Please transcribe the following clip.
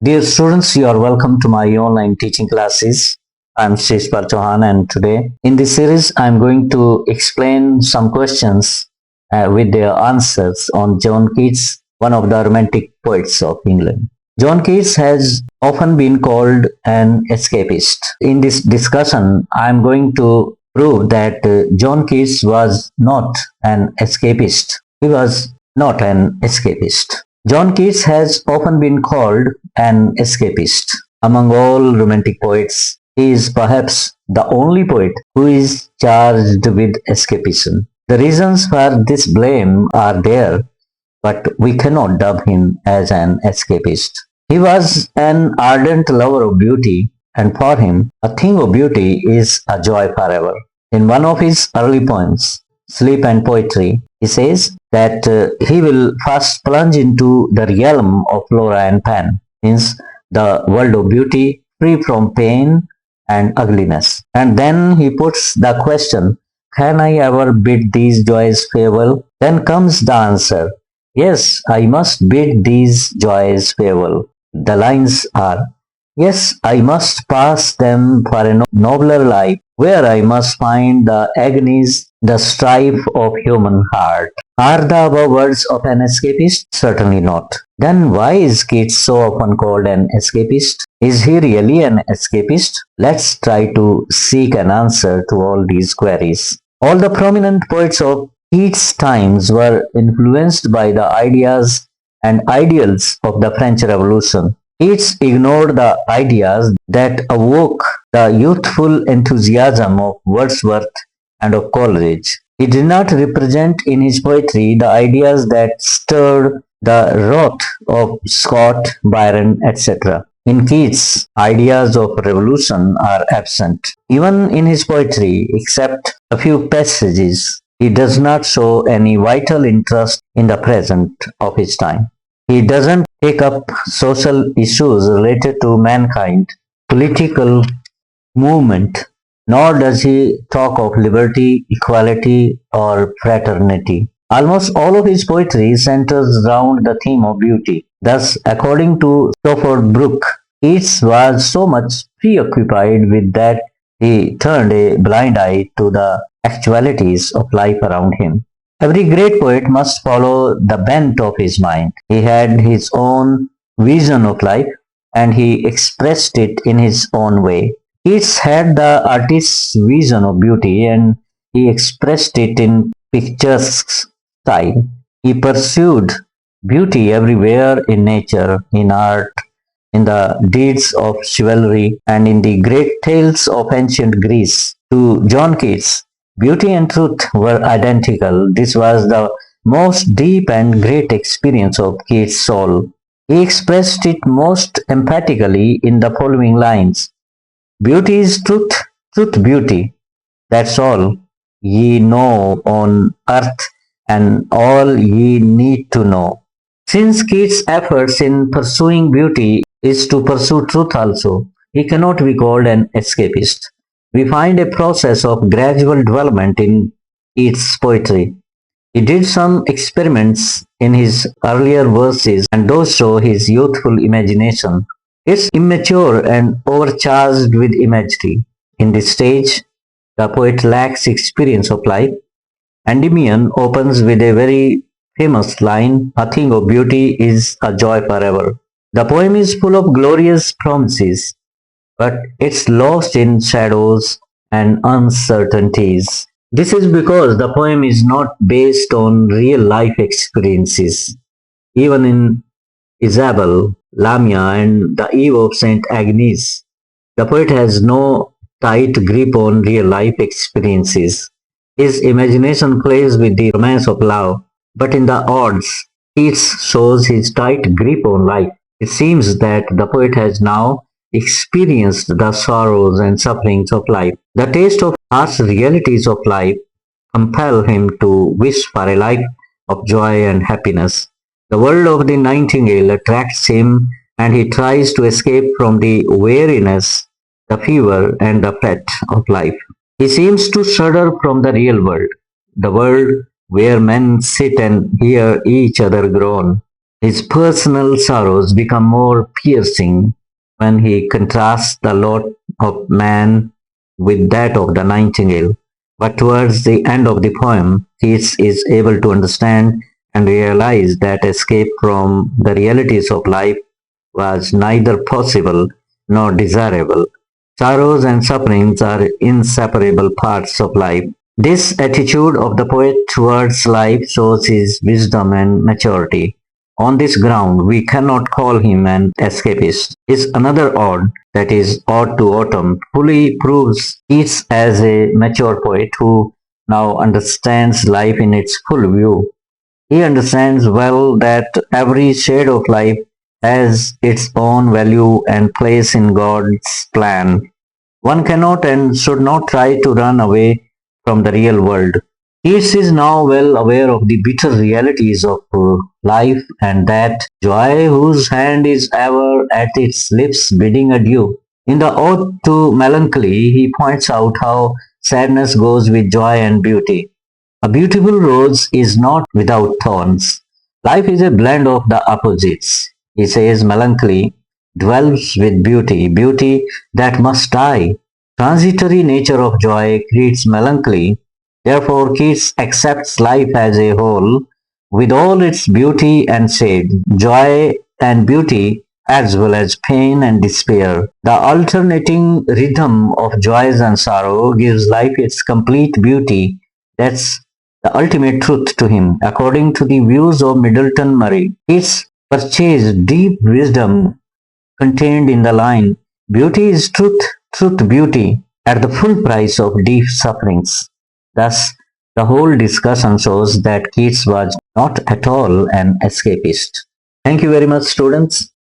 Dear students, you are welcome to my online teaching classes. I'm Chauhan, and today in this series I'm going to explain some questions with their answers on John Keats, one of the romantic poets of England. John Keats has often been called an escapist. In this discussion, I'm going to prove that John Keats was not an escapist. He was not an escapist. John Keats has often been called an escapist. Among all romantic poets, he is perhaps the only poet who is charged with escapism. The reasons for this blame are there, but we cannot dub him as an escapist. He was an ardent lover of beauty, and for him, a thing of beauty is a joy forever. In one of his early poems, Sleep and Poetry, he says that he will first plunge into the realm of flora and pan, means the world of beauty, free from pain and ugliness. And then he puts the question, can I ever bid these joys farewell? Then comes the answer, yes, I must bid these joys farewell. The lines are, yes, I must pass them for a nobler life, where I must find the agonies, the strife of human heart. Are the above words of an escapist? Certainly not. Then why is Keats so often called an escapist? Is he really an escapist? Let's try to seek an answer to all these queries. All the prominent poets of Keats' times were influenced by the ideas and ideals of the French Revolution. Keats ignored the ideas that awoke the youthful enthusiasm of Wordsworth and of Coleridge. He did not represent in his poetry the ideas that stirred the wrath of Scott, Byron, etc. In Keats, ideas of revolution are absent. Even in his poetry, except a few passages, he does not show any vital interest in the present of his time. He doesn't take up social issues related to mankind, political movement, nor does he talk of liberty, equality, or fraternity. Almost all of his poetry centers around the theme of beauty. Thus, according to Stafford Brooke, Keats was so much preoccupied with that he turned a blind eye to the actualities of life around him. Every great poet must follow the bent of his mind. He had his own vision of life, and he expressed it in his own way. Keats had the artist's vision of beauty, and he expressed it in picturesque style. He pursued beauty everywhere in nature, in art, in the deeds of chivalry, and in the great tales of ancient Greece. To John Keats, beauty and truth were identical. This was the most deep and great experience of Keats' soul. He expressed it most emphatically in the following lines. Beauty is truth, truth beauty. That's all ye know on earth and all ye need to know. Since Keats' efforts in pursuing beauty is to pursue truth also, he cannot be called an escapist. We find a process of gradual development in Keats' poetry. He did some experiments in his earlier verses, and those show his youthful imagination. It's immature and overcharged with imagery. In this stage, the poet lacks experience of life. Endymion opens with a very famous line, a thing of beauty is a joy forever. The poem is full of glorious promises, but it's lost in shadows and uncertainties. This is because the poem is not based on real life experiences. Even in Isabel, Lamia, and the Eve of St. Agnes, the poet has no tight grip on real life experiences. His imagination plays with the romance of love, but in the odes, Keats shows his tight grip on life. It seems that the poet has now experienced the sorrows and sufferings of life. The taste of harsh realities of life compel him to wish for a life of joy and happiness. The world of the nightingale attracts him, and he tries to escape from the weariness, the fever, and the fret of life. He seems to shudder from the real world, the world where men sit and hear each other groan. His personal sorrows become more piercing when he contrasts the lot of man with that of the nightingale. But towards the end of the poem, Keats is able to understand and realize that escape from the realities of life was neither possible nor desirable. Sorrows and sufferings are inseparable parts of life. This attitude of the poet towards life shows his wisdom and maturity. On this ground, we cannot call him an escapist. His another ode, that is Ode to Autumn, fully proves Keats as a mature poet who now understands life in its full view. He understands well that every shade of life has its own value and place in God's plan. One cannot and should not try to run away from the real world. Keats is now well aware of the bitter realities of life and that joy whose hand is ever at its lips bidding adieu. In the Ode to Melancholy, he points out how sadness goes with joy and beauty. A beautiful rose is not without thorns. Life is a blend of the opposites. He says melancholy dwells with beauty, beauty that must die. Transitory nature of joy creates melancholy. Therefore, Keats accepts life as a whole with all its beauty and shade, joy and beauty, as well as pain and despair. The alternating rhythm of joys and sorrow gives life its complete beauty. That's the ultimate truth to him. According to the views of Middleton Murray, Keats purchased deep wisdom contained in the line, beauty is truth, truth beauty, at the full price of deep sufferings. Thus, the whole discussion shows that Keats was not at all an escapist. Thank you very much, students.